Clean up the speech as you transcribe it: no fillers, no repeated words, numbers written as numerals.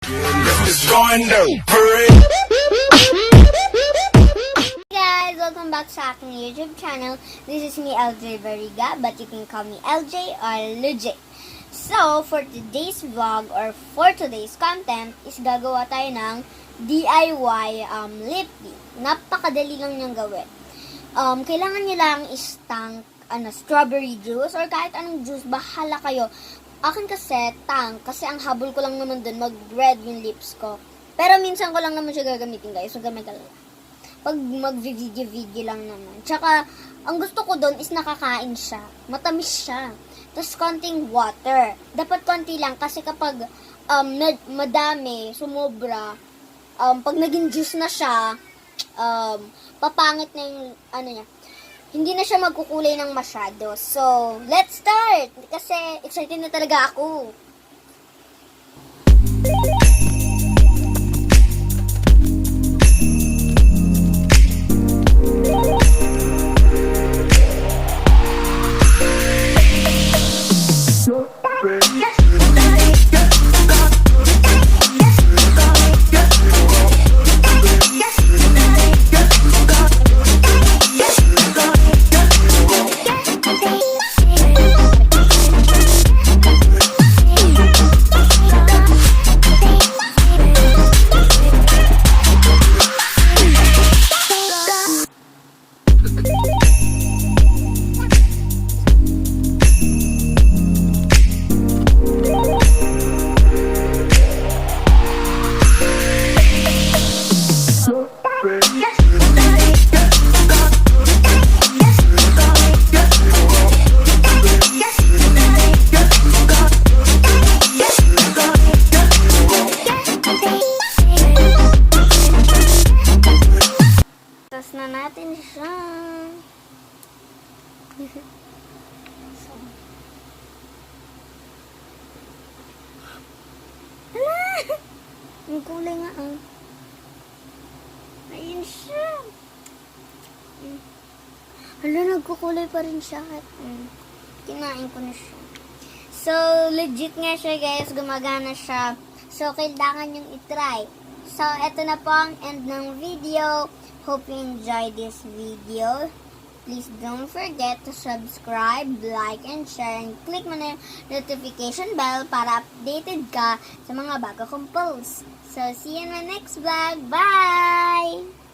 Guys, welcome back sa aking YouTube channel. This is me, LJ Barriga, but you can call me LJ or Luj. So, for today's vlog or for today's content is gagawa tayo ng DIY lip tint. Napakadali lang niyang gawin. Kailangan niyo lang is-tank strawberry juice or kahit anong juice, bahala kayo. Akin kasi tank, kasi ang habol ko lang naman dun, mag-red yung lips ko. Pero minsan ko lang naman siya gagamitin, guys. So, gamit lang. Pag mag-video lang naman. Tsaka, ang gusto ko dun is nakakain siya. Matamis siya. Tapos, konting water. Dapat konti lang kasi kapag madami, sumobra, pag naging juice na siya, papangit na yung, niya, hindi na siya magkukulay ng masyado. So, let's start! Kasi excited na talaga ako. Tapos na natin siya. So. Hala! Ang kulay nga, Ayun siya. Hala, nagkukulay pa rin siya. Kinain ko na siya. So, legit nga siya, guys. Gumagana siya. So, kailangan yung itry. So, eto na po ang end ng video. Hope you enjoyed this video. Please don't forget to subscribe, like, and share, and click mo na yung notification bell para updated ka sa mga bago kong posts. So, see you in my next vlog. Bye!